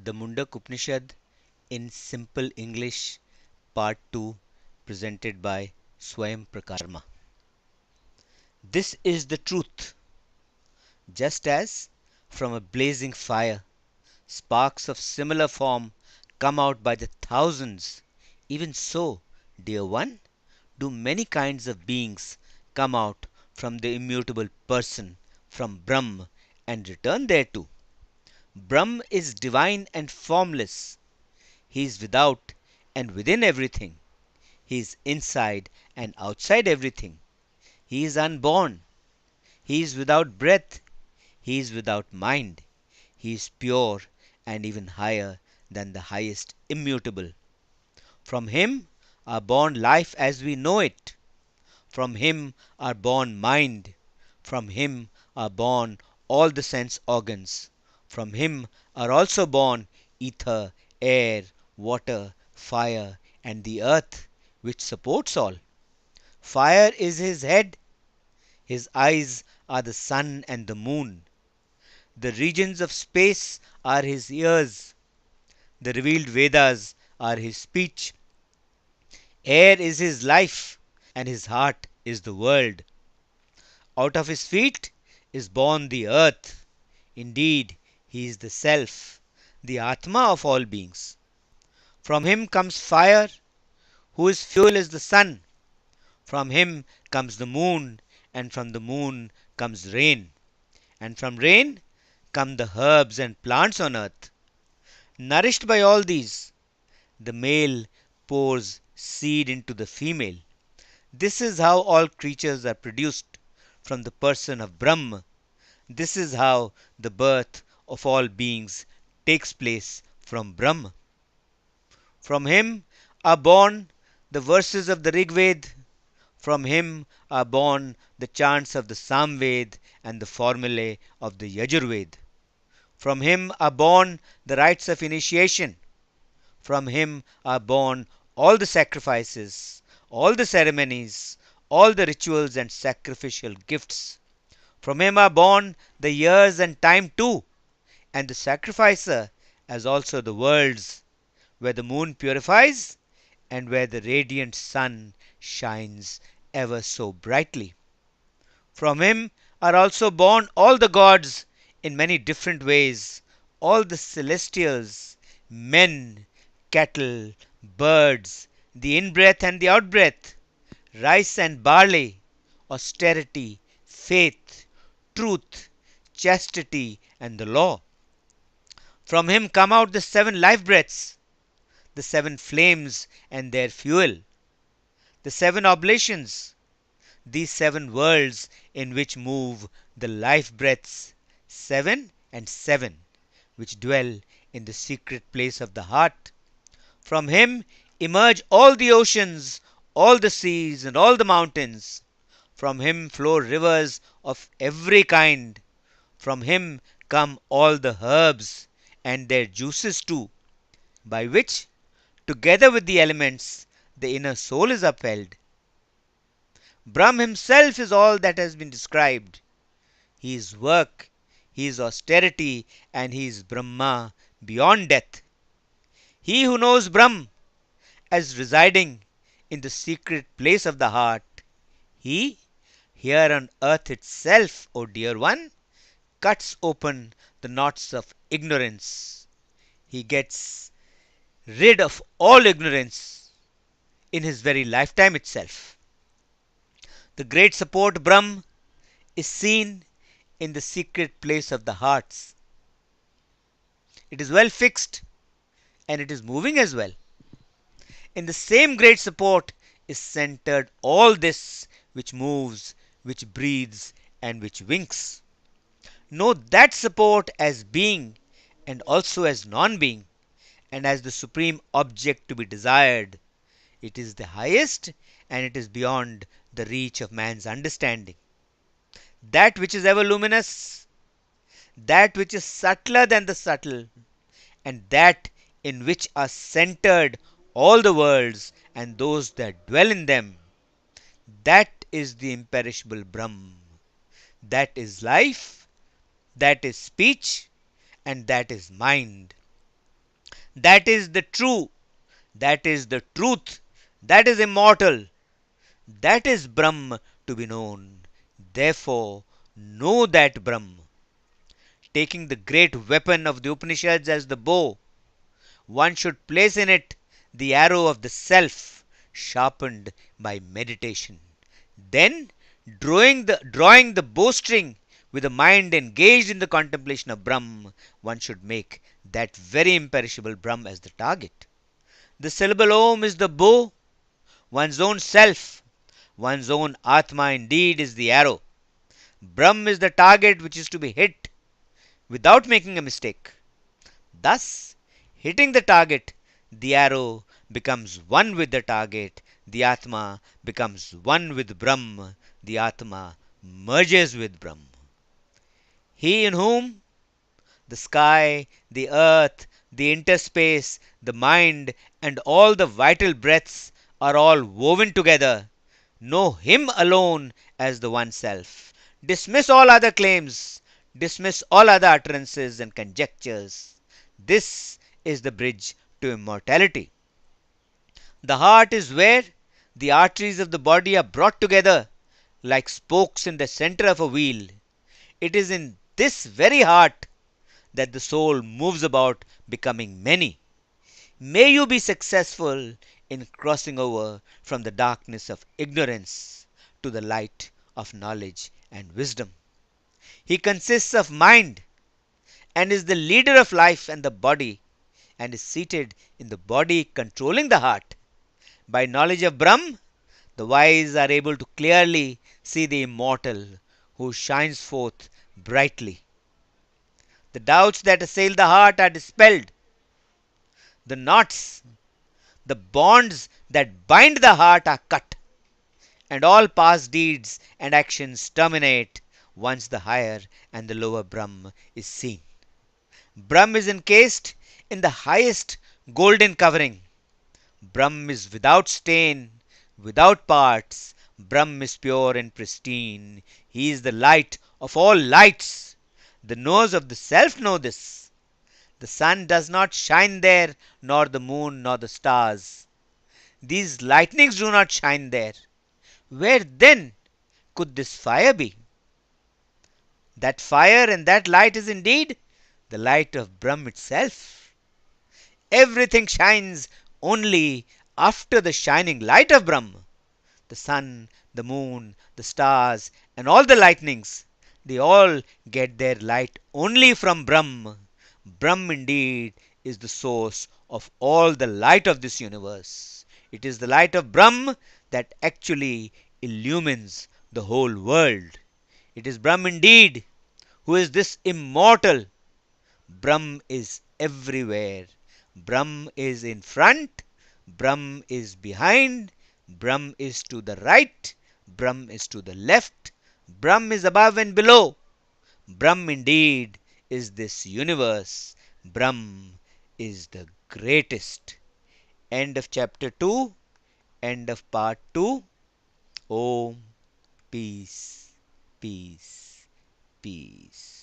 The Mundak Upanishad in Simple English, Part 2, presented by Swayam Prakash Sharma. This is the truth. Just as from a blazing fire sparks of similar form come out by the thousands, even so, dear one, do many kinds of beings come out from the immutable person, from Brahm, and return thereto. Brahm is divine and formless. He is without and within everything. He is inside and outside everything. He is unborn. He is without breath. He is without mind. He is pure and even higher than the highest immutable. From him are born life as we know it. From him are born mind. From him are born all the sense organs. From him are also born ether, air, water, fire, and the earth which supports all. Fire is his head. His eyes are the sun and the moon. The regions of space are his ears. The revealed Vedas are his speech. Air is his life, and his heart is the world. Out of his feet is born the earth. Indeed, he is the self, the Atma of all beings. From him comes fire, whose fuel is the sun. From him comes the moon, and from the moon comes rain. And from rain come the herbs and plants on earth. Nourished by all these, the male pours seed into the female. This is how all creatures are produced from the person of Brahm. This is how the birth of all beings takes place from Brahm. From him are born the verses of the Rigved. From him are born the chants of the Samved and the formulae of the Yajurved. From him are born the rites of initiation. From him are born all the sacrifices, all the ceremonies, all the rituals and sacrificial gifts. From him are born the years and time too, and the sacrificer, as also the worlds, where the moon purifies and where the radiant sun shines ever so brightly. From him are also born all the gods in many different ways, all the celestials, men, cattle, birds, the in-breath and the out-breath, rice and barley, austerity, faith, truth, chastity, and the law. From him come out the 7 life breaths, the 7 flames and their fuel, the 7 oblations, these 7 worlds in which move the life breaths, 7 and 7, which dwell in the secret place of the heart. From him emerge all the oceans, all the seas, and all the mountains. From him flow rivers of every kind. From him come all the herbs, and their juices too, by which, together with the elements, the inner soul is upheld. Brahm himself is all that has been described. He is work, he is austerity, and he is Brahma beyond death. He who knows Brahm as residing in the secret place of the heart, he, here on earth itself, O dear one, cuts open the knots of ignorance. He gets rid of all ignorance in his very lifetime itself. The great support Brahm is seen in the secret place of the hearts. It is well fixed and it is moving as well. In the same great support is centered all this which moves, which breathes, and which winks. Know that support as being and also as non-being, and as the supreme object to be desired. It is the highest and it is beyond the reach of man's understanding. That which is ever luminous, that which is subtler than the subtle, and that in which are centered all the worlds and those that dwell in them, that is the imperishable Brahm. That is life, that is speech, and that is mind. That is the true. That is the truth. That is immortal. That is Brahm to be known. Therefore, know that Brahm. Taking the great weapon of the Upanishads as the bow, one should place in it the arrow of the self, sharpened by meditation. Then, drawing the bowstring with a mind engaged in the contemplation of Brahm, one should make that very imperishable Brahm as the target. The syllable Om is the bow, one's own self, one's own Atma indeed is the arrow. Brahm is the target which is to be hit without making a mistake. Thus, hitting the target, the arrow becomes one with the target, the Atma becomes one with Brahm, the Atma merges with Brahm. He in whom the sky, the earth, the interspace, the mind, and all the vital breaths are all woven together. Know him alone as the one self. Dismiss all other claims. Dismiss all other utterances and conjectures. This is the bridge to immortality. The heart is where the arteries of the body are brought together like spokes in the center of a wheel. It is in this very heart that the soul moves about becoming many. May you be successful in crossing over from the darkness of ignorance to the light of knowledge and wisdom. He consists of mind and is the leader of life and the body and is seated in the body controlling the heart. By knowledge of Brahm, the wise are able to clearly see the immortal who shines forth brightly. The doubts that assail the heart are dispelled. The knots, the bonds that bind the heart are cut, and all past deeds and actions terminate once the higher and the lower Brahm is seen. Brahm is encased in the highest golden covering. Brahm is without stain, without parts. Brahm is pure and pristine. He is the light of all lights. The knowers of the self know this. The sun does not shine there, nor the moon, nor the stars. These lightnings do not shine there. Where then could this fire be? That fire and that light is indeed the light of Brahm itself. Everything shines only after the shining light of Brahm. The sun, the moon, the stars, and all the lightnings, they all get their light only from Brahm. Brahm indeed is the source of all the light of this universe. It is the light of Brahm that actually illumines the whole world. It is Brahm indeed who is this immortal. Brahm is everywhere. Brahm is in front. Brahm is behind. Brahm is to the right. Brahm is to the left. Brahm is above and below. Brahm indeed is this universe. Brahm is the greatest. End of chapter 2. End of part 2. Om. Peace. Peace. Peace.